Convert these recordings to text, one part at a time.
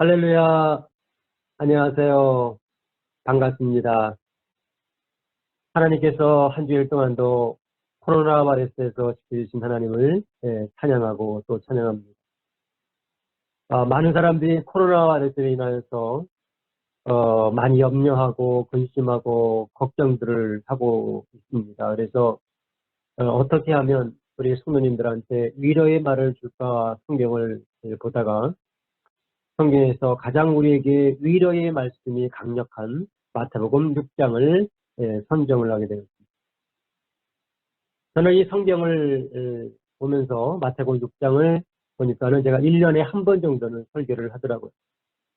할렐루야, 안녕하세요. 반갑습니다. 하나님께서 한 주일 동안도 코로나 바이러스에서 지켜주신 하나님을 찬양하고 또 찬양합니다. 많은 사람들이 코로나 바이러스로 인하여서 많이 염려하고 근심하고 걱정들을 하고 있습니다. 그래서 어떻게 하면 우리 성도님들한테 위로의 말을 줄까 성경을 보다가 성경에서 가장 우리에게 위로의 말씀이 강력한 마태복음 6장을 선정을 하게 되었습니다. 저는 이 성경을 보면서 마태복음 6장을 보니까는 제가 1년에 한 번 정도는 설교를 하더라고요.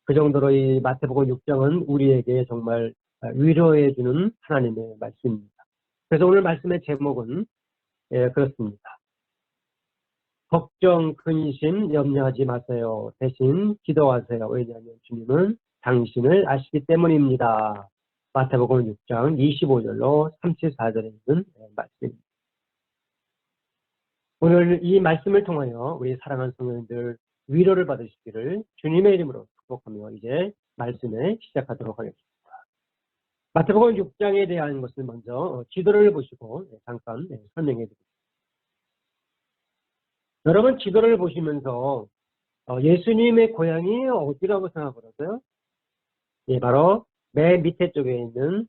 그 정도로 이 마태복음 6장은 우리에게 정말 위로해주는 하나님의 말씀입니다. 그래서 오늘 말씀의 제목은 그렇습니다. 걱정, 근심, 염려하지 마세요. 대신 기도하세요. 왜냐하면 주님은 당신을 아시기 때문입니다. 마태복음 6장 25절로 34절에 있는 말씀입니다. 오늘 이 말씀을 통하여 우리 사랑하는 성도님들 위로를 받으시기를 주님의 이름으로 축복하며 이제 말씀을 시작하도록 하겠습니다. 마태복음 6장에 대한 것을 먼저 지도를 보시고 잠깐 설명해 드리겠습니다. 여러분 지도를 보시면서 예수님의 고향이 어디라고 생각하세요? 예, 바로 맨 밑에 쪽에 있는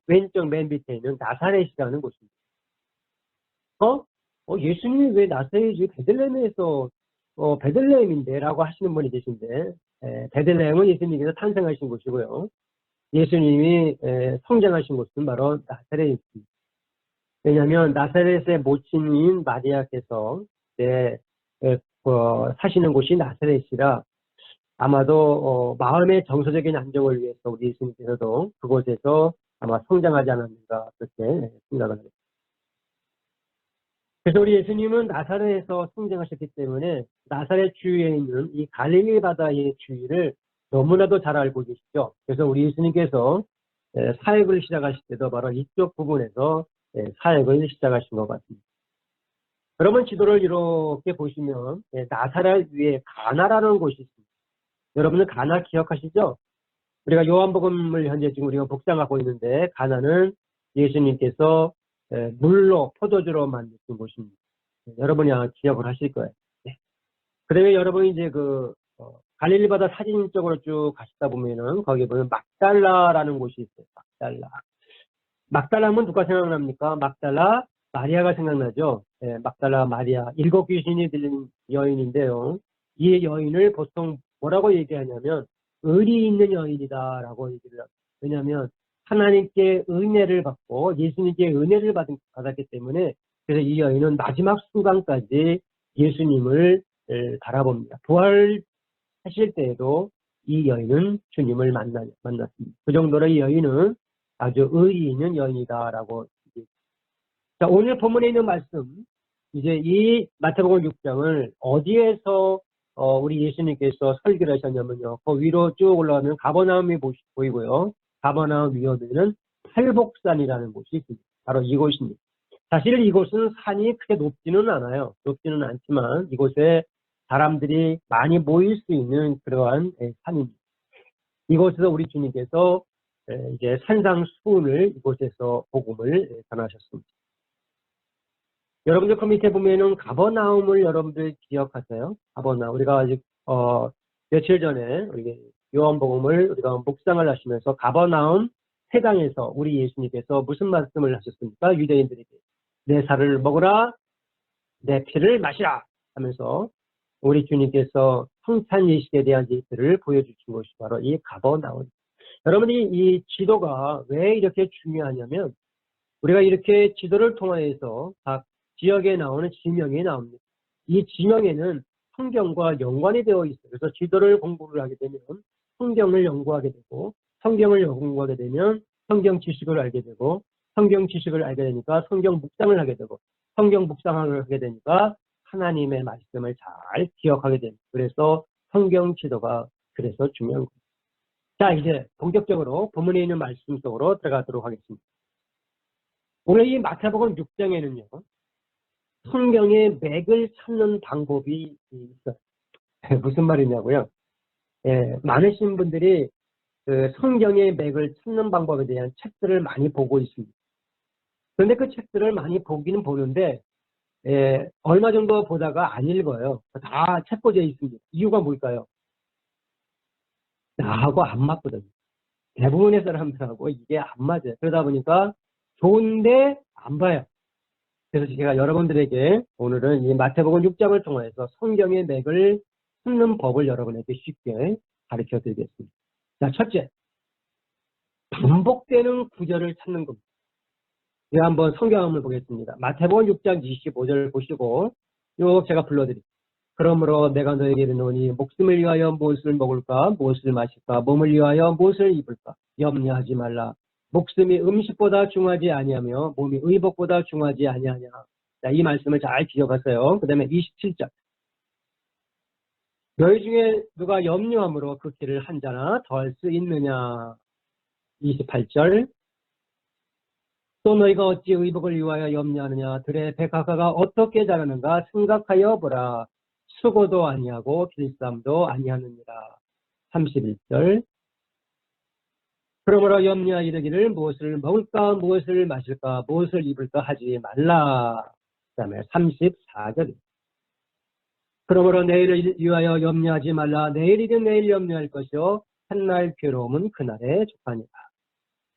왼쪽 맨 밑에 있는 나사렛이라는 곳입니다. 예수님이 왜 나사렛이 베들레헴에서 베들레헴인데 라고 하시는 분이 계신데 베들레헴은 예수님께서 탄생하신 곳이고요. 예수님이 성장하신 곳은 바로 나사렛입니다. 왜냐하면 나사렛의 모친인 마리아께서 사시는 곳이 나사렛이라 아마도 마음의 정서적인 안정을 위해서 우리 예수님께서도 그곳에서 아마 성장하지 않았는가 그렇게 생각을 합니다. 그래서 우리 예수님은 나사렛에서 성장하셨기 때문에 나사렛 주위에 있는 이 갈릴리 바다의 주위를 너무나도 잘 알고 계시죠. 그래서 우리 예수님께서 사역을 시작하실 때도 바로 이쪽 부분에서 사역을 시작하신 것 같습니다. 여러분 지도를 이렇게 보시면 나사렛 위에 가나라는 곳이 있습니다. 여러분은 가나 기억하시죠? 우리가 요한복음을 현재 지금 우리가 복장하고 있는데 가나는 예수님께서 물로 포도주로 만드신 곳입니다. 여러분이 아마 기억을 하실 거예요. 그 다음에 여러분이 이제 갈릴리 바다 사진 쪽으로 쭉 가시다 보면은 거기 보면 막달라라는 곳이 있어요. 막달라 하면 누가 생각납니까? 막달라 마리아가 생각나죠. 막달라 마리아 7 귀신이 들린 여인인데요. 이 여인을 보통 뭐라고 얘기하냐면 의리 있는 여인이다라고 얘기를 합니다. 왜냐하면 하나님께 은혜를 받고 예수님께 은혜를 받았기 때문에 그래서 이 여인은 마지막 순간까지 예수님을 바라봅니다. 부활하실 때에도 이 여인은 주님을 만났습니다. 그 정도로 이 여인은 아주 의리 있는 여인이다라고. 자, 오늘 본문에 있는 말씀, 이제 이 마태복음 6장을 어디에서 우리 예수님께서 설교를 하셨냐면요. 그 위로 쭉 올라가면 가버나움이 보이고요. 가버나움 위에는 팔복산이라는 곳이 있습니다. 바로 이곳입니다. 사실 이곳은 산이 크게 높지는 않아요. 높지는 않지만 이곳에 사람들이 많이 모일 수 있는 그러한 산입니다. 이곳에서 우리 주님께서 이제 산상수훈을 이곳에서 복음을 전하셨습니다. 여러분들 그 밑에 보면은 가버나움을 여러분들 기억하세요? 가버나움. 우리가 아직 며칠 전에 우리 요한복음을 우리가 묵상을 하시면서 가버나움 회당에서 우리 예수님께서 무슨 말씀을 하셨습니까? 유대인들에게 내 살을 먹으라, 내 피를 마시라 하면서 우리 주님께서 성찬예식에 대한 예시를 보여주신 것이 바로 이 가버나움. 여러분이 이 지도가 왜 이렇게 중요하냐면 우리가 이렇게 지도를 통해서 각 지역에 나오는 지명이 나옵니다. 이 지명에는 성경과 연관이 되어 있어요. 그래서 지도를 공부를 하게 되면 성경을 연구하게 되고 성경을 연구하게 되면 성경 지식을 알게 되고 성경 지식을 알게 되니까 성경 묵상을 하게 되고 성경 묵상을 하게 되니까 하나님의 말씀을 잘 기억하게 됩니다. 그래서 성경 지도가 그래서 중요한 겁니다. 자, 이제 본격적으로 본문에 있는 말씀 속으로 들어가도록 하겠습니다. 오늘 이 마태복음 6장에는요. 성경의 맥을 찾는 방법이 있어요. 무슨 말이냐고요? 많으신 분들이 그 성경의 맥을 찾는 방법에 대한 책들을 많이 보고 있습니다. 그런데 그 책들을 많이 보기는 보는데 얼마 정도 보다가 안 읽어요. 다 책꽂이에 있습니다. 이유가 뭘까요? 나하고 안 맞거든요. 대부분의 사람들하고 이게 안 맞아요. 그러다 보니까 좋은데 안 봐요. 그래서 제가 여러분들에게 오늘은 이 마태복음 6장을 통해서 성경의 맥을 찾는 법을 여러분에게 쉽게 가르쳐 드리겠습니다. 자, 첫째, 반복되는 구절을 찾는 겁니다. 제가 한번 성경 한번 보겠습니다. 마태복음 6장 25절 보시고 요 제가 불러드릴게요. 그러므로 내가 너에게 이르노니 목숨을 위하여 무엇을 먹을까 무엇을 마실까 몸을 위하여 무엇을 입을까 염려하지 말라. 목숨이 음식보다 중하지 아니하며 몸이 의복보다 중하지 아니하냐. 자, 이 말씀을 잘 기억하세요. 그 다음에 27절. 너희 중에 누가 염려함으로 그 길을 한 자나 더할 수 있느냐. 28절. 또 너희가 어찌 의복을 위하여 염려하느냐. 들의 백합화가 어떻게 자라는가 생각하여 보라. 수고도 아니하고 길쌈도 아니하느니라. 31절. 그러므로 염려하 이르기를 무엇을 먹을까 무엇을 마실까 무엇을 입을까 하지 말라. 그 다음에 34절. 그러므로 내일을 위하여 염려하지 말라. 내일이든 내일 염려할 것이요 한날 괴로움은 그날에 족하니라.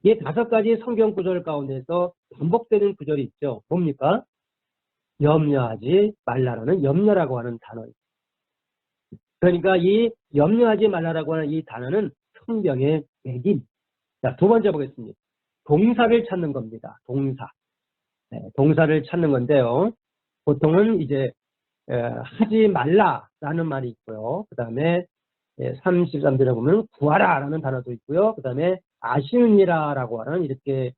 이 5가지 성경 구절 가운데서 반복되는 구절이 있죠. 뭡니까? 염려하지 말라라는 염려라고 하는 단어입니다. 그러니까 이 염려하지 말라라고 하는 이 단어는 성경의 맥입니다. 자, 두 번째 보겠습니다. 동사를 찾는 겁니다. 동사. 동사를 찾는 건데요. 보통은 이제 하지 말라라는 말이 있고요. 그 다음에 33절에 보면 구하라라는 단어도 있고요. 그 다음에 아시느니라라고 하는 이렇게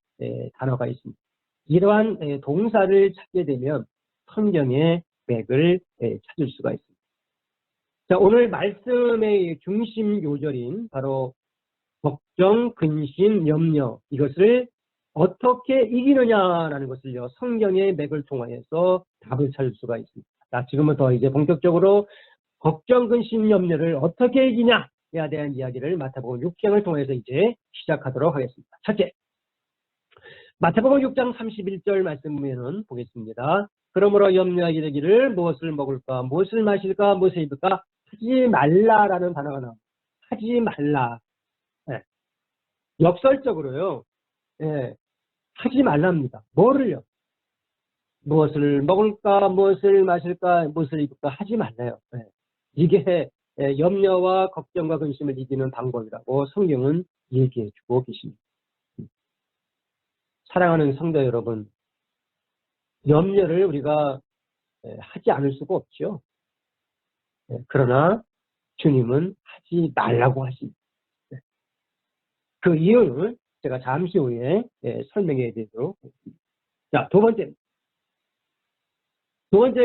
단어가 있습니다. 이러한 동사를 찾게 되면 성경의 맥을 찾을 수가 있습니다. 자, 오늘 말씀의 중심 요절인 바로 걱정, 근심, 염려 이것을 어떻게 이기느냐라는 것을요 성경의 맥을 통해서 답을 찾을 수가 있습니다. 자, 지금부터 이제 본격적으로 걱정, 근심, 염려를 어떻게 이기냐에 대한 이야기를 마태복음 6장을 통해서 이제 시작하도록 하겠습니다. 첫째, 마태복음 6장 31절 말씀 보면은 보겠습니다. 그러므로 염려하게 되기를 무엇을 먹을까, 무엇을 마실까, 무엇을 입을까 하지 말라라는 단어가 나옵니다. 하지 말라. 역설적으로요. 하지 말랍니다. 뭐를요? 무엇을 먹을까, 무엇을 마실까, 무엇을 입을까 하지 말라요. 이게 염려와 걱정과 근심을 이기는 방법이라고 성경은 얘기해 주고 계십니다. 사랑하는 성도 여러분, 염려를 우리가 하지 않을 수가 없죠. 그러나 주님은 하지 말라고 하십니다. 그 이유는 제가 잠시 후에 설명해 드리도록 하겠습니다. 자, 두 번째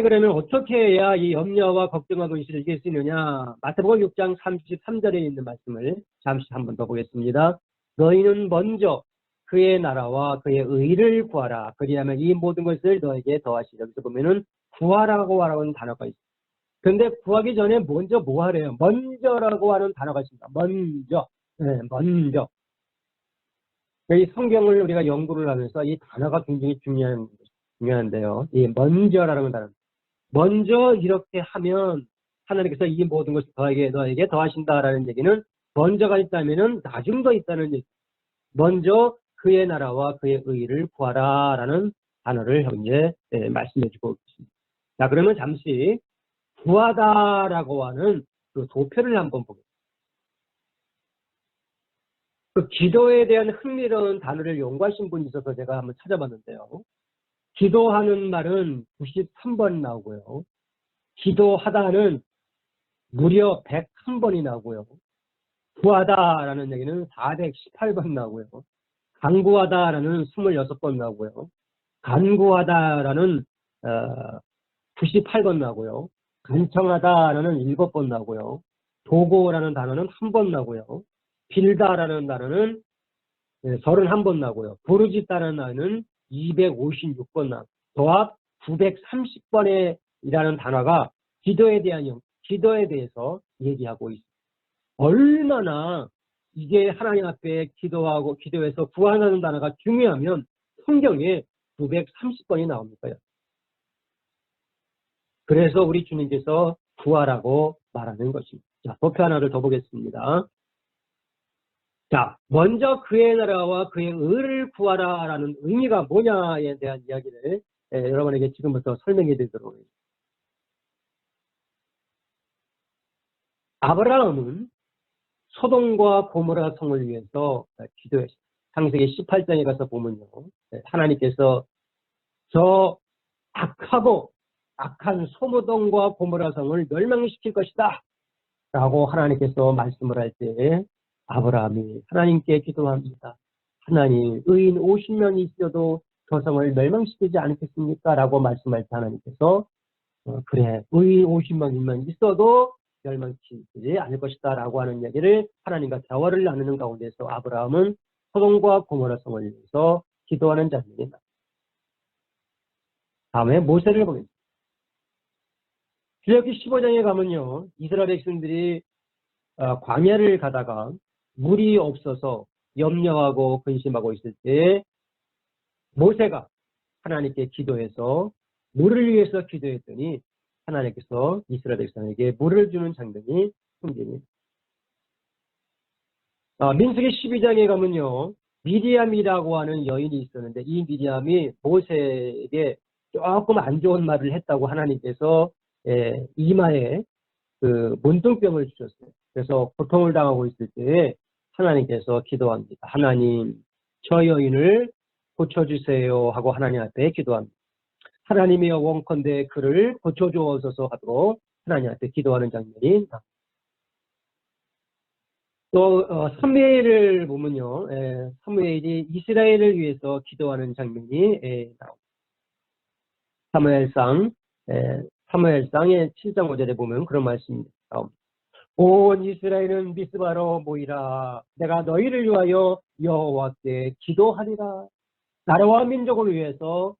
그러면 어떻게 해야 이 염려와 걱정과 근심을 이길 수 있느냐. 마태복음 6장 33절에 있는 말씀을 잠시 한번 더 보겠습니다. 너희는 먼저 그의 나라와 그의 의를 구하라. 그리하면 이 모든 것을 너에게 더하시리라. 여기서 보면은 구하라고 하는 단어가 있습니다. 근데 구하기 전에 먼저 뭐 하래요? 먼저라고 하는 단어가 있습니다. 먼저. 먼저. 이 성경을 우리가 연구를 하면서 이 단어가 굉장히 중요한데요. 이 먼저라는 단어. 먼저 이렇게 하면 하나님께서 이 모든 것을 너에게 더하신다라는 얘기는 먼저가 있다면은 나중도 있다는 얘기. 먼저 그의 나라와 그의 의를 구하라라는 단어를 현재 말씀해 주고 있습니다. 자, 그러면 잠시 구하다라고 하는 그 도표를 한번 보겠습니다. 그 기도에 대한 흥미로운 단어를 연구하신 분이 있어서 제가 한번 찾아봤는데요. 기도하는 말은 93번 나오고요. 기도하다는 무려 101번이 나오고요. 구하다라는 얘기는 418번 나오고요. 간구하다라는 26번 나오고요. 간구하다라는 98번 나오고요. 간청하다라는 7번 나오고요. 도고라는 단어는 1번 나오고요. 빌다라는 단어는 31번 나오고요. 부르짖다라는 단어는 256번 나오고 도합 930번이라는 단어가 기도에 대해서 얘기하고 있습니다. 얼마나 이게 하나님 앞에 기도해서 구하는 단어가 중요하면 성경에 930번이 나옵니까요? 그래서 우리 주님께서 구하라고 말하는 것입니다. 자, 도표 하나를 더 보겠습니다. 자, 먼저 그의 나라와 그의 의를 구하라라는 의미가 뭐냐에 대한 이야기를 여러분에게 지금부터 설명해 드리도록 하겠습니다. 아브라함은 소돔과 고모라 성을 위해서 기도했습니다. 창세기 18장에 가서 보면요. 하나님께서 저 악하고 악한 소돔과 고모라 성을 멸망시킬 것이다 라고 하나님께서 말씀을 할 때 아브라함이 하나님께 기도합니다. 하나님, 의인 50명이 있어도 저 성을 멸망시키지 않겠습니까? 라고 말씀할 때 하나님께서 그래, 의인 50명이면 있어도 멸망시키지 않을 것이다 라고 하는 이야기를 하나님과 대화를 나누는 가운데서 아브라함은 소돔과 고모라 성을 위해서 기도하는 장면입니다. 다음에 모세를 보겠습니다. 출애굽기 15장에 가면요, 이스라엘 백성들이 광야를 가다가 물이 없어서 염려하고 근심하고 있을 때 모세가 하나님께 기도해서 물을 위해서 기도했더니 하나님께서 이스라엘 백성에게 물을 주는 장면이 풍경입니다. 민수기 12장에 가면요, 미디암이라고 하는 여인이 있었는데 이 미디암이 모세에게 조금 안 좋은 말을 했다고 하나님께서 이마에 그 문둥병을 주셨어요. 그래서 고통을 당하고 있을 때 하나님께서 기도합니다. 하나님, 저 여인을 고쳐주세요 하고 하나님 앞에 기도합니다. 하나님이여 원컨대 그를 고쳐주옵소서 하도록 하나님 앞에 기도하는 장면이 나옵니다. 또 사무엘을 보면요, 사무엘이 이스라엘을 위해서 기도하는 장면이 나옵니다. 사무엘상의 7장 5절에 보면 그런 말씀이 나옵니다. 온 이스라엘은 미스바로 모이라. 내가 너희를 위하여 여호와께 기도하리라. 나라와 민족을 위해서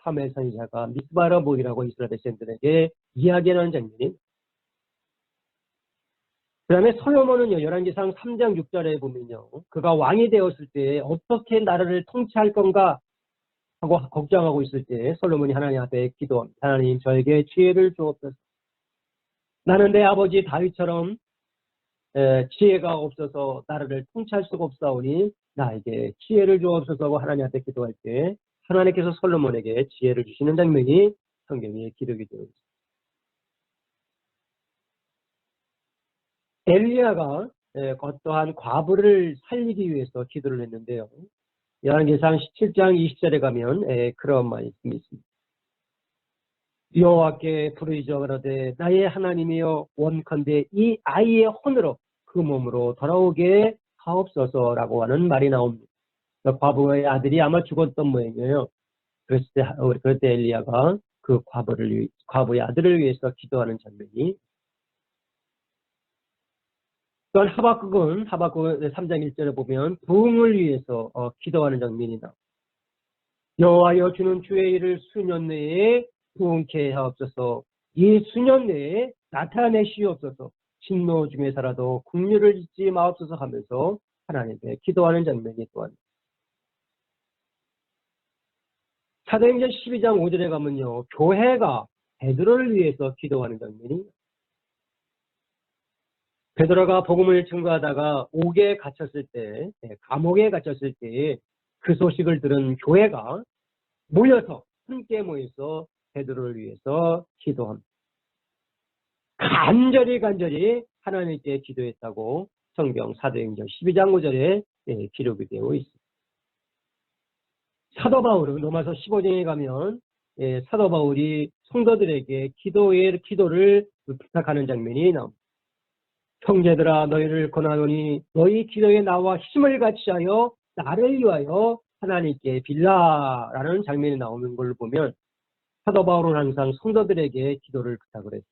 사무엘 선지자가 미스바로 모이라고 이스라엘 백성들에게 이야기하는 장면이. 그 다음에 솔로몬은요, 열왕기상 3장 6절에 보면요, 그가 왕이 되었을 때 어떻게 나라를 통치할 건가 하고 걱정하고 있을 때 솔로몬이 하나님 앞에 기도합니다. 하나님, 저에게 지혜를 주옵소서. 나는 내 아버지 다윗처럼 지혜가 없어서 나라를 통치할 수가 없사오니 나에게 지혜를 주옵소서 하고 하나님 앞에 기도할 때 하나님께서 솔로몬에게 지혜를 주시는 장면이 성경에 기록이 되어 있습니다. 엘리야가 어떠한 과부를 살리기 위해서 기도를 했는데요. 열왕기상 17장 20절에 가면 그런 말씀이 있습니다. 여호와께 부르짖어 가로되 나의 하나님이여 원컨대 이 아이의 혼으로 그 몸으로 돌아오게 하옵소서라고 하는 말이 나옵니다. 과부의 아들이 아마 죽었던 모양이에요. 그럴 때 엘리야가 그 과부의 아들을 위해서 기도하는 장면이. 또한 하박국 3장 1절에 보면 부흥을 위해서 기도하는 장면이 나옵니다. 여호와여 주는 주의 일을 수년 내에 부흥케 하옵소서. 이 수년 내에 나타내시옵소서. 진노 중에 살아도 긍휼을 잊지 마옵소서 하면서 하나님께 기도하는 장면이 또한. 사도행전 12장 5절에 가면요, 교회가 베드로를 위해서 기도하는 장면이. 베드로가 복음을 증거하다가 옥에 갇혔을 때, 감옥에 갇혔을 때 그 소식을 들은 교회가 모여서 함께 모여서 베드로를 위해서 기도합니다. 간절히 하나님께 기도했다고 성경 사도행전 12장 5절에 기록이 되어 있습니다. 사도 바울은 로마서 15장에 가면 사도 바울이 성도들에게 기도를 부탁하는 장면이 나옵니다. 형제들아 너희를 권하노니 너희 기도에 나와 힘을 같이 하여 나를 위하여 하나님께 빌라라는 장면이 나오는 걸 보면 사도 바울은 항상 성도들에게 기도를 부탁을 했습니다.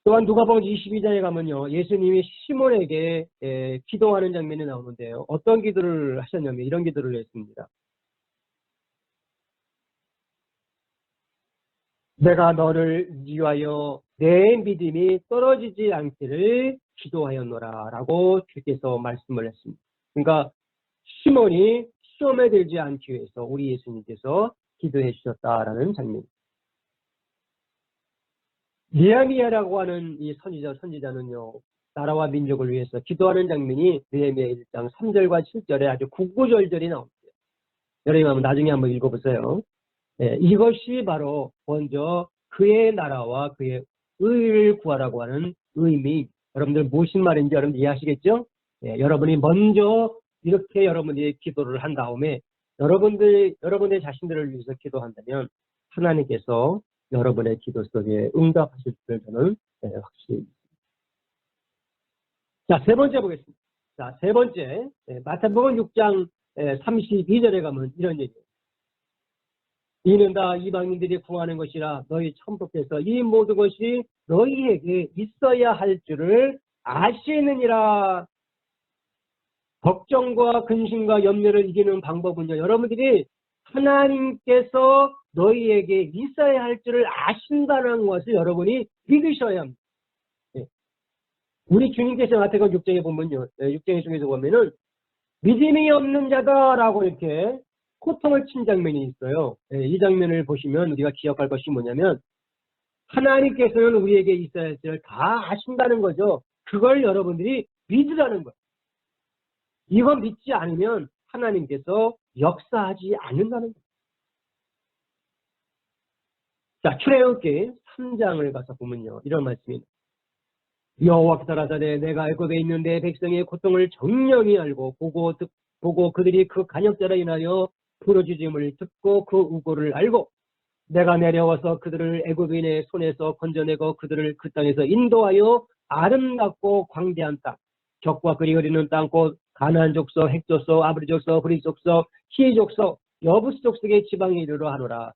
또한 누가복음 22장에 가면요, 예수님이 시몬에게 기도하는 장면이 나오는데요. 어떤 기도를 하셨냐면 이런 기도를 했습니다. 내가 너를 위하여 내 믿음이 떨어지지 않기를 기도하였노라 라고 주께서 말씀을 했습니다. 그러니까 시몬이 시험에 들지 않기 위해서 우리 예수님께서 기도해 주셨다라는 장면입니다. 느헤미야라고 하는 이 선지자는요, 나라와 민족을 위해서 기도하는 장면이 느헤미야 1장 3절과 7절에 아주 구구절절히 나옵니다. 여러분 나중에 한번 읽어보세요. 이것이 바로 먼저 그의 나라와 그의 의를 구하라고 하는 의미. 여러분들 무슨 말인지 여러분 이해하시겠죠? 여러분이 먼저 이렇게 여러분이 기도를 한 다음에 여러분의 자신들을 위해서 기도한다면 하나님께서 여러분의 기도 속에 응답하실 줄 저는 확실히 믿습니다. 자, 세 번째 보겠습니다. 자, 세 번째, 마태복음 6장 32절에 가면 이런 얘기예요. 이는 다 이방인들이 구하는 것이라 너희 천부께서 이 모든 것이 너희에게 있어야 할 줄을 아시느니라. 걱정과 근심과 염려를 이기는 방법은요, 여러분들이 하나님께서 너희에게 있어야 할 줄을 아신다는 것을 여러분이 믿으셔야 합니다. 우리 주님께서 마태복음 6장에 보면요, 6장의 중에서 보면은 믿음이 없는 자다라고 이렇게 호통을 친 장면이 있어요. 이 장면을 보시면 우리가 기억할 것이 뭐냐면 하나님께서는 우리에게 있어야 할 줄을 다 아신다는 거죠. 그걸 여러분들이 믿으라는 거예요. 이거 믿지 않으면 하나님께서 역사하지 않는다는 거예요. 자, 출애굽기 3장을 가서 보면요, 이런 말씀입니다. 여호와께서 가라사대 내가 애굽에 있는 내 백성의 고통을 정령히 알고 보고 그들이 그 간역자로 인하여 부르짖음을 듣고 그 우고를 알고 내가 내려와서 그들을 애굽인의 손에서 건져내고 그들을 그 땅에서 인도하여 아름답고 광대한 땅, 적과 그리 흐리는 땅, 곧 가나안 족속, 헷 족속, 아브리 족속, 브리 족속, 히 족속, 여부스 족속의 지방에 이르러 하노라.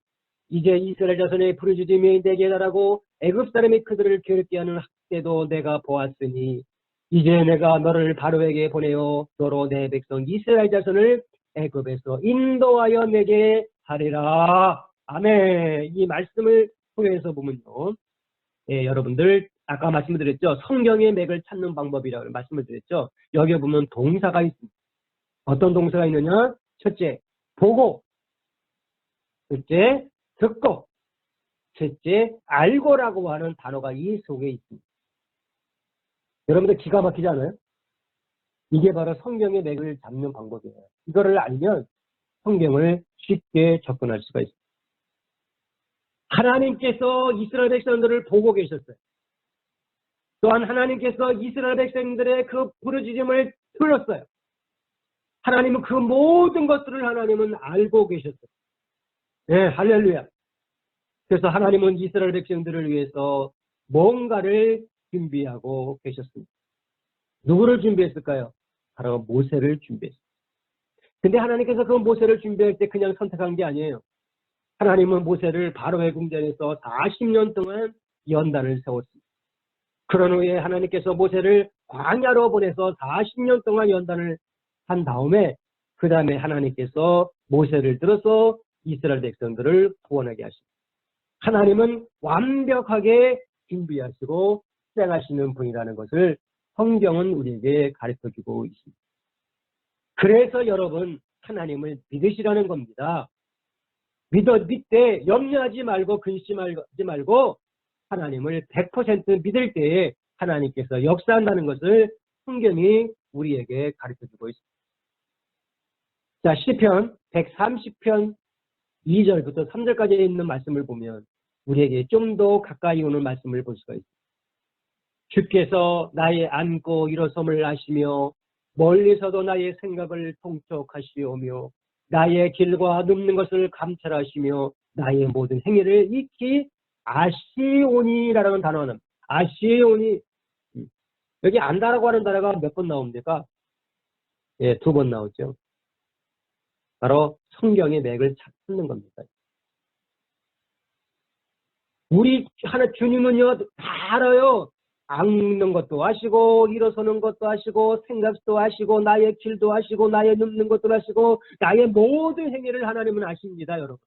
이제 이스라엘 자손의 부르짖음이 내게 달하고 애굽 사람이 그들을 괴롭게 하는 학대도 내가 보았으니 이제 내가 너를 바로에게 보내어 너로 내 백성 이스라엘 자손을 애굽에서 인도하여 내게 하리라. 아멘. 이 말씀을 통해서 보면요, 여러분들 아까 말씀드렸죠. 성경의 맥을 찾는 방법이라고 말씀을 드렸죠. 여기에 보면 동사가 있습니다. 어떤 동사가 있느냐? 첫째, 보고. 둘째, 듣고. 셋째, 알고라고 하는 단어가 이 속에 있습니다. 여러분들 기가 막히지 않아요? 이게 바로 성경의 맥을 잡는 방법이에요. 이거를 알면 성경을 쉽게 접근할 수가 있습니다. 하나님께서 이스라엘 백성들을 보고 계셨어요. 또한 하나님께서 이스라엘 백성들의 그 부르짖음을 들었어요. 하나님은 그 모든 것들을 하나님은 알고 계셨어요. 네, 할렐루야. 그래서 하나님은 이스라엘 백성들을 위해서 뭔가를 준비하고 계셨습니다. 누구를 준비했을까요? 바로 모세를 준비했어요. 근데 하나님께서 그 모세를 준비할 때 그냥 선택한 게 아니에요. 하나님은 모세를 바로의 궁전에서 40년 동안 연단을 세웠습니다. 그런 후에 하나님께서 모세를 광야로 보내서 40년 동안 연단을 한 다음에 그 다음에 하나님께서 모세를 들어서 이스라엘 백성들을 구원하게 하십니다. 하나님은 완벽하게 준비하시고 수행하시는 분이라는 것을 성경은 우리에게 가르쳐주고 있습니다. 그래서 여러분 하나님을 믿으시라는 겁니다. 믿되 염려하지 말고 근심하지 말고 하나님을 100% 믿을 때에 하나님께서 역사한다는 것을 성경이 우리에게 가르쳐주고 있습니다. 자, 시편 130편 2절부터 3절까지 있는 말씀을 보면 우리에게 좀 더 가까이 오는 말씀을 볼 수가 있습니다. 주께서 나의 앉고 일어섬을 아시며 멀리서도 나의 생각을 통촉하시오며 나의 길과 눕는 것을 감찰하시며 나의 모든 행위를 익히 아시오니라는 단어는 아시오니, 여기 안다라고 하는 단어가 몇 번 나옵니까? 예, 2번 나오죠. 바로 성경의 맥을 찾는 겁니다. 우리 주님은요 다 알아요. 앉는 것도 아시고 일어서는 것도 아시고 생각도 아시고 나의 길도 아시고 나의 눕는 것도 아시고 나의 모든 행위를 하나님은 아십니다, 여러분.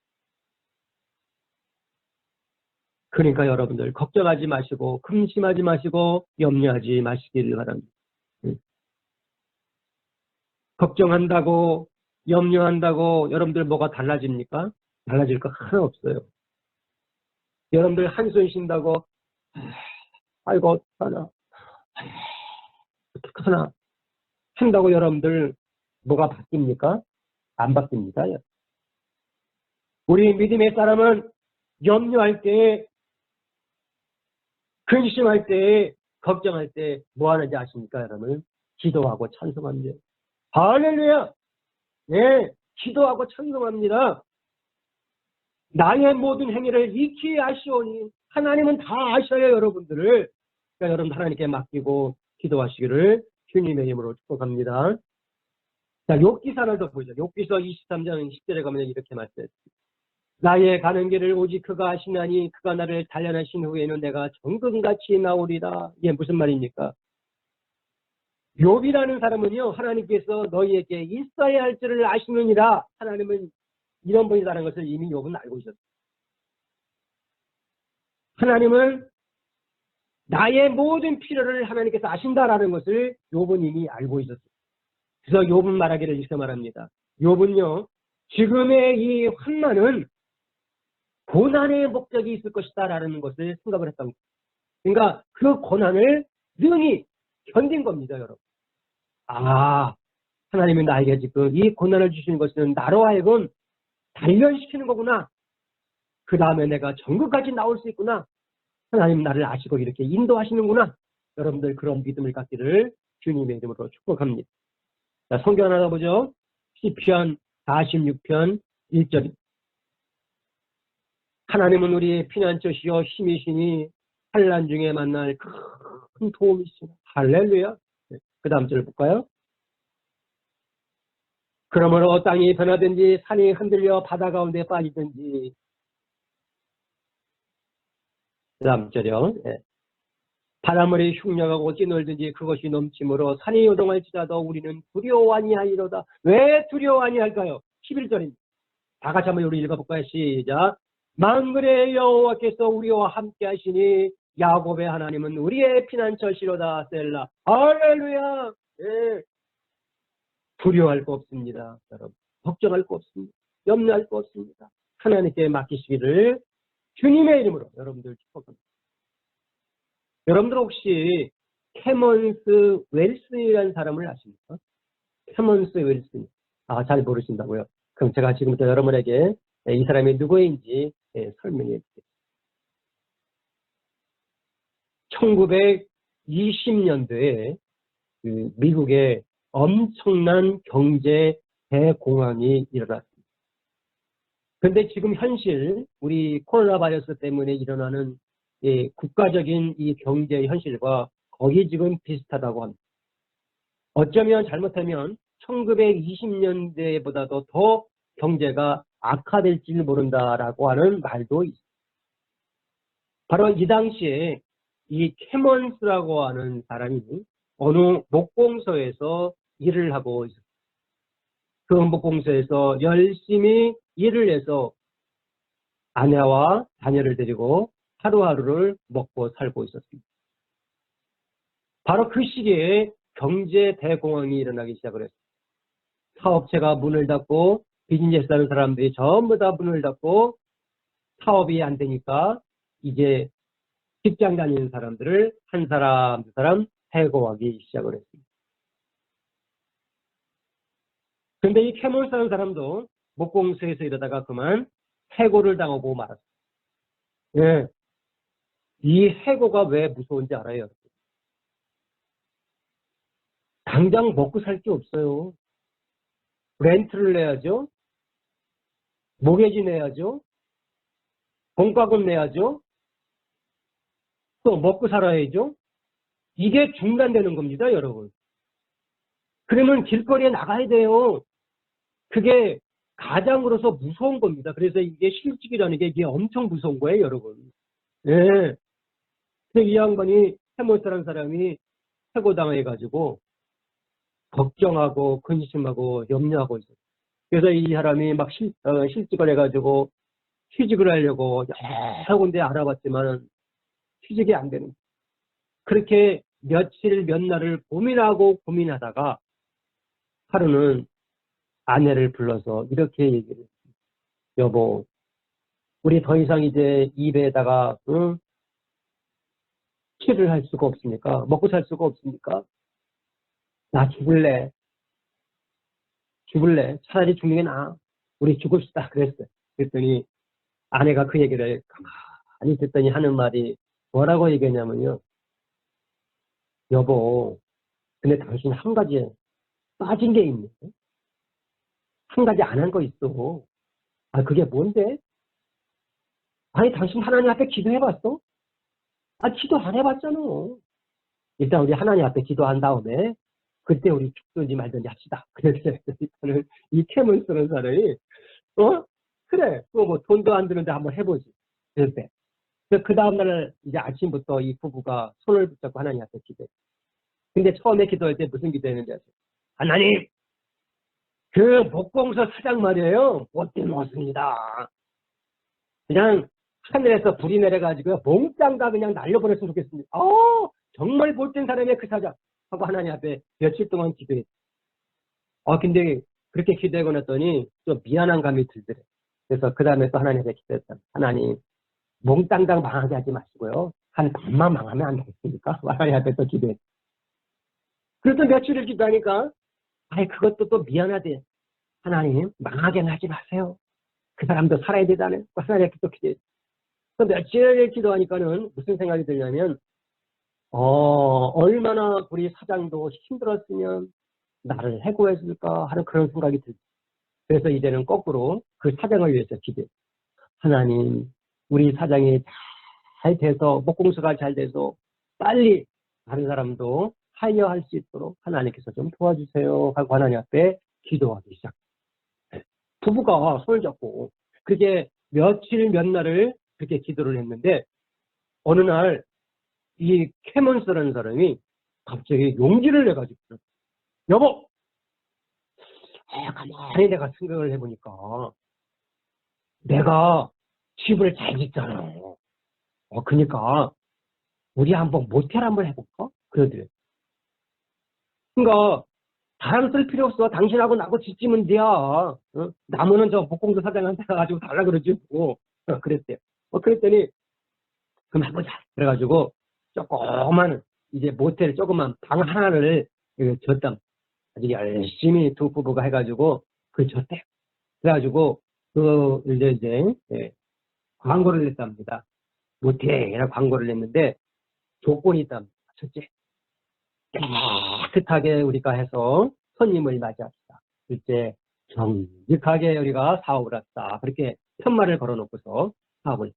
그러니까 여러분들 걱정하지 마시고 근심하지 마시고 염려하지 마시길 바랍니다. 걱정한다고 염려한다고 여러분들 뭐가 달라집니까? 달라질 거 하나 없어요. 여러분들 한숨 쉰다고 아이고 어떡하나 어떡하나 한다고 여러분들 뭐가 바뀝니까? 안 바뀝니다. 우리 믿음의 사람은 염려할 때, 근심할 때, 걱정할 때 뭐 하는지 아십니까, 여러분? 기도하고 찬송합니다. 할렐루야! 네, 기도하고 찬송합니다. 나의 모든 행위를 익히 아시오니 하나님은 다 아셔요, 여러분들을. 그러니까 여러분 하나님께 맡기고 기도하시기를 주님의 이름으로 축복합니다. 자, 욥기서 하나 더 보죠. 욥기서 23장 10절에 가면 이렇게 말씀했습니다. 나의 가는 길을 오직 그가 아시나니 그가 나를 단련하신 후에는 내가 정금같이 나오리라. 이게 무슨 말입니까? 욥이라는 사람은요, 하나님께서 너희에게 있어야 할 줄을 아시느니라. 하나님은 이런 분이라는 것을 이미 욥은 알고 있었어요. 하나님은 나의 모든 필요를 하나님께서 아신다라는 것을 욥은 이미 알고 있었어요. 그래서 욥은 말하기를 이렇게 말합니다. 욥은요, 지금의 이 환난은 고난의 목적이 있을 것이다 라는 것을 생각을 했던 거예요. 그러니까 그 고난을 능히 견딘 겁니다, 여러분. 아, 하나님이 나에게 지금 이 고난을 주시는 것은 나로 하여금 단련시키는 거구나. 그 다음에 내가 전국까지 나올 수 있구나. 하나님 나를 아시고 이렇게 인도하시는구나. 여러분들 그런 믿음을 갖기를 주님의 이름으로 축복합니다. 자, 성경 하나 더 보죠. 시편 46편 1절. 하나님은 우리의 피난처시여 힘이시니 환난 중에 만날 큰 도움이시다. 할렐루야. 그 다음 절 볼까요? 그러므로 땅이 변하든지 산이 흔들려 바다 가운데 빠지든지. 그 다음 절이요. 바닷물이 흉령하고 뛰놀든지 그것이 넘침으로 산이 요동할지라도 우리는 두려워 아니하리로다. 왜 두려워 아니할까요? 11절입니다. 다 같이 한번 우리 읽어볼까요? 시작. 만군의 여호와께서 우리와 함께 하시니 야곱의 하나님은 우리의 피난처시로다. 셀라. 할렐루야. 네. 두려워할 거 없습니다. 여러분. 걱정할 거 없습니다. 염려할 거 없습니다. 하나님께 맡기시기를 주님의 이름으로 여러분들 축복합니다. 여러분들 혹시 캐먼스 웰슨이라는 사람을 아십니까? 캐먼스 웰슨. 아, 잘 모르신다고요? 그럼 제가 지금부터 여러분에게 이 사람이 누구인지 설명해 드릴게요. 1920년도에 그 미국의 엄청난 경제 대공황이 일어났습니다. 그런데 지금 현실, 우리 코로나 바이러스 때문에 일어나는 국가적인 이 경제 현실과 거의 지금 비슷하다고 합니다. 어쩌면 잘못하면 1920년대보다도 더 경제가 악화될지 모른다라고 하는 말도 있습니다. 바로 이 당시에 이 캐먼스라고 하는 사람이 어느 목공소에서 일을 하고 있었습니다. 그 목공소에서 열심히 일을 해서 아내와 자녀를 데리고 하루하루를 먹고 살고 있었습니다. 바로 그 시기에 경제 대공황이 일어나기 시작을 했습니다. 사업체가 문을 닫고 비즈니스 하는 사람들이 전부 다 문을 닫고 사업이 안 되니까 이제 직장 다니는 사람들을 한 사람 두 사람 해고하기 시작을 했습니다. 그런데 이 캐몬스 하는 사람도 목공소에서 이러다가 그만 해고를 당하고 말았습니다. 예. 이 해고가 왜 무서운지 알아요? 당장 먹고 살 게 없어요. 렌트를 내야죠. 모기지 내야죠. 공과금 내야죠. 또 먹고 살아야죠. 이게 중단되는 겁니다, 여러분. 그러면 길거리에 나가야 돼요. 그게 가장으로서 무서운 겁니다. 그래서 이게 실직이라는 게 이게 엄청 무서운 거예요, 여러분. 예. 이 양반이 해몰스라는 사람이 해고당해가지고 걱정하고 근심하고 염려하고 있어요. 그래서 이 사람이 막 실직을 해가지고 취직을 하려고 여러 군데 알아봤지만 취직이 안 되는. 그렇게 며칠 몇 날을 고민하고 고민하다가 하루는 아내를 불러서 이렇게 얘기를 했어요. 여보, 우리 더 이상 이제 입에다가 키를 할 수가 없으니까, 먹고 살 수가 없으니까 나 죽을래. 차라리 죽는 게 나아. 우리 죽읍시다. 그랬어요. 그랬더니 아내가 그 얘기를 가만히 듣더니 하는 말이 뭐라고 얘기했냐면요. 여보, 근데 당신 한 가지 빠진 게 있네. 한 가지 안 한 거 있어. 아, 그게 뭔데? 아니, 당신 하나님 앞에 기도해봤어? 아, 기도 안 해봤잖아. 일단 우리 하나님 앞에 기도한 다음에 그때 우리 죽든지 말든지 합시다. 그랬어요. 일단은 이 캠을 쓰는 사람이 그래. 뭐 돈도 안 드는데 한번 해보지. 그랬대. 그 다음날 이제 아침부터 이 부부가 손을 붙잡고 하나님 앞에 기도해. 근데 처음에 기도할 때 무슨 기도했는지 아세요? 하나님, 그 목공소 사장 말이에요. 못된 못습니다. 그냥 하늘에서 불이 내려가지고 몽땅 다 그냥 날려보냈으면 좋겠습니다. 정말 못된 사람의 그 사장 하고 하나님 앞에 며칠 동안 기도했어요. 근데 그렇게 기도하고 났더니 좀 미안한 감이 들더래. 그래서 그 다음에 또 하나님 앞에 기도했다. 하나님, 몽땅당 망하게 하지 마시고요. 한 반만 망하면 안 되겠습니까? 하나님 앞에 또 기도했어요. 그래서 며칠을 기도하니까 그것도 또 미안하대. 하나님, 망하게는 하지 마세요. 그 사람도 살아야 되잖아요. 하나님 앞에 또 기도했어요. 또 며칠을 기도하니까는 무슨 생각이 들냐면 얼마나 우리 사장도 힘들었으면 나를 해고했을까 하는 그런 생각이 들죠. 그래서 이제는 거꾸로 그 사장을 위해서 기도해요. 하나님, 우리 사장이 잘 돼서 목공소가 잘 돼서 빨리 다른 사람도 하이어할 수 있도록 하나님께서 좀 도와주세요 하고 하나님 앞에 기도하기 시작. 부부가 손을 잡고 그렇게 며칠 몇 날을 그렇게 기도를 했는데 어느 날 이 캐먼스라는 사람이 갑자기 용기를 내가지고 여보, 가만히 내가 생각을 해보니까 내가 집을 잘 짓잖아. 그러니까 우리 한번 모텔 한번 해볼까? 그러더래. 그러니까 사람 쓸 필요 없어. 당신하고 나하고 짓지면 돼야. 나무는 저 목공소 사장한테 가가지고 달라 그러지 뭐. 그랬대요. 그랬더니 그럼 해보자. 그래가지고 조그만 이제 모텔 조그만 방 하나를 줬다. 아주 열심히 두 부부가 해가지고 그 줬대요. 그래가지고 그 이제 광고를 냈답니다. 모텔이라고 광고를 냈는데 조건이 있답니다. 첫째, 깨끗하게 우리가 해서 손님을 맞이합시다. 둘째, 정직하게 우리가 사업을 합시다. 그렇게 편말을 걸어놓고서 사업을.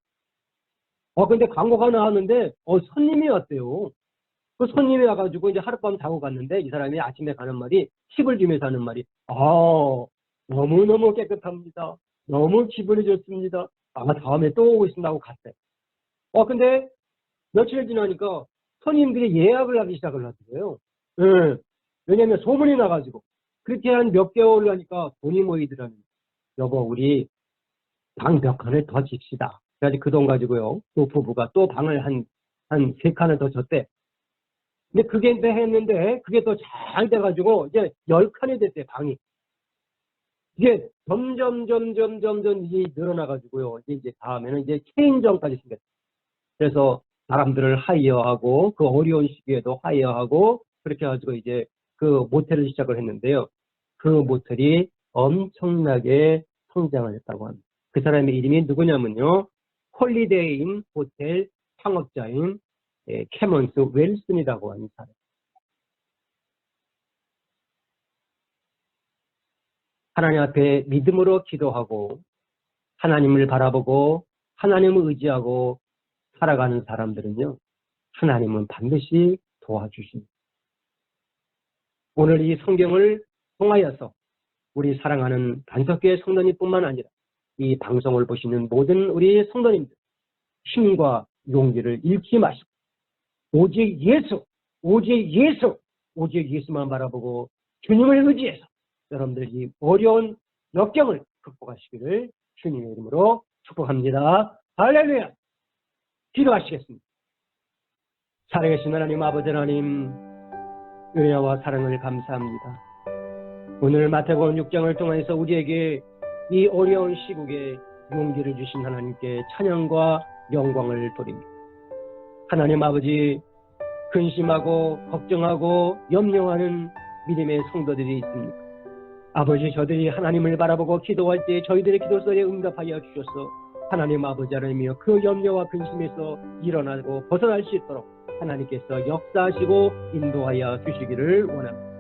근데 광고가 나왔는데 손님이 왔대요. 그 손님이 와가지고 이제 하룻밤 자고 갔는데 이 사람이 아침에 가는 말이 팁을 주면서 하는 말이 너무너무 깨끗합니다. 너무 기분이 좋습니다. 다음에 또 오고 싶다고 갔어요. 근데 며칠 지나니까 손님들이 예약을 하기 시작을 하더래요. 네. 왜냐면 소문이 나가지고. 그렇게 한 몇 개월 하니까 돈이 모이더라고요. 여보, 우리 방 몇 칸을 더 집시다. 그래가지고 그 돈 가지고요. 또 부부가 또 방을 한 3칸을 더 줬대. 근데 그게 했는데 그게 더 잘 돼가지고 이제 10칸이 됐대, 방이. 이게 점점 이제 늘어나가지고요. 이제 다음에는 이제 체인점까지 생겼어요. 그래서 사람들을 하이어하고 그 어려운 시기에도 하이어하고 그렇게 해가지고 이제 그 모텔을 시작을 했는데요. 그 모텔이 엄청나게 성장을 했다고 합니다. 그 사람의 이름이 누구냐면요. 홀리데이인 호텔 창업자인 캐먼스 웰슨이라고 하는 사람. 하나님 앞에 믿음으로 기도하고 하나님을 바라보고 하나님을 의지하고 살아가는 사람들은요. 하나님은 반드시 도와주십니다. 오늘 이 성경을 통하여서 우리 사랑하는 단석교회 성도님뿐만 아니라 이 방송을 보시는 모든 우리 성도님들 힘과 용기를 잃지 마시고 오직 예수만 바라보고 주님을 의지해서 여러분들 이 어려운 역경을 극복하시기를 주님의 이름으로 축복합니다. 할렐루야. 기도하시겠습니다. 살아계신 하나님 아버지 하나님, 은혜와 사랑을 감사합니다. 오늘 마태복음 6장을 통해서 우리에게 이 어려운 시국에 용기를 주신 하나님께 찬양과 영광을 돌립니다. 하나님 아버지, 근심하고 걱정하고 염려하는 믿음의 성도들이 있습니다. 아버지, 저들이 하나님을 바라보고 기도할 때 저희들의 기도소리에 응답하여 주셔서 하나님 아버지 하나님이여 그 염려와 근심에서 일어나고 벗어날 수 있도록 하나님께서 역사하시고 인도하여 주시기를 원합니다.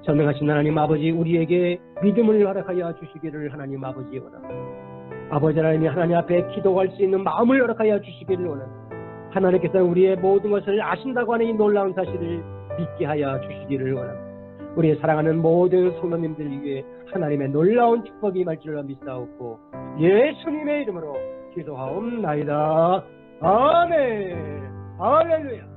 전능하신 하나님 아버지, 우리에게 믿음을 허락하여 주시기를 하나님 아버지 원합니다. 아버지 하나님이 하나님 앞에 기도할 수 있는 마음을 허락하여 주시기를 원합니다. 하나님께서 우리의 모든 것을 아신다고 하는 이 놀라운 사실을 믿게 하여 주시기를 원합니다. 우리의 사랑하는 모든 성도님들 위해 하나님의 놀라운 축복이 임할 줄로 믿사옵고 예수님의 이름으로 기도하옵나이다. 아멘. 할렐루야.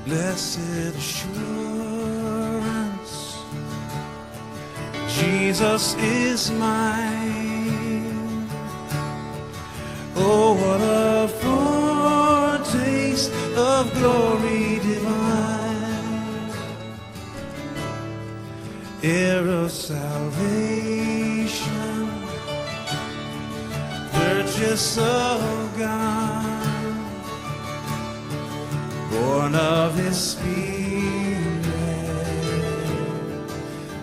Blessed assurance, Jesus is mine. Oh, what a foretaste of glory divine, heir of salvation, purchase of God, born of His Spirit,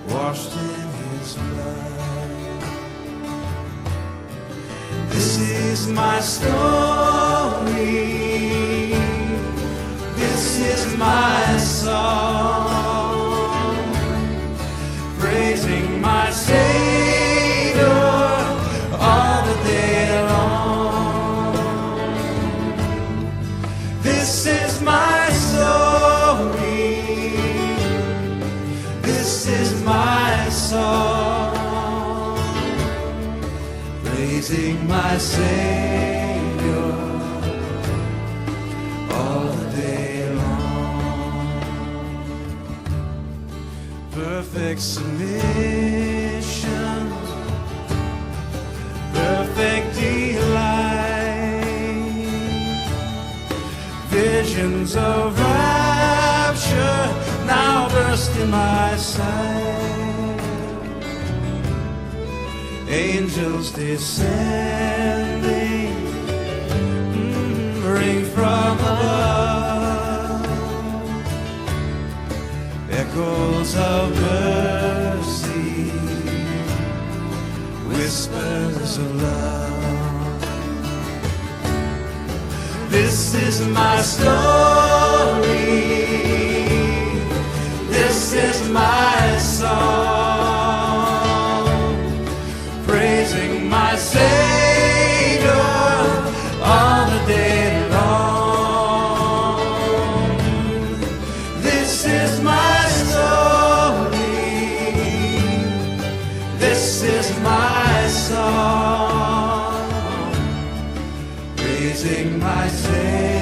washed in His blood. This is my story, this is my song, praising my Savior all the day long. This is my story, this is my song, praising my Savior all the day long. Perfect submission, perfect delight, visions of rapture now burst in my sight. Angels descending, ring from above, echoes of mercy, whispers of love. This is my story, this is my song, praising my Savior all the day long. This is my story, this is my song, praising my Savior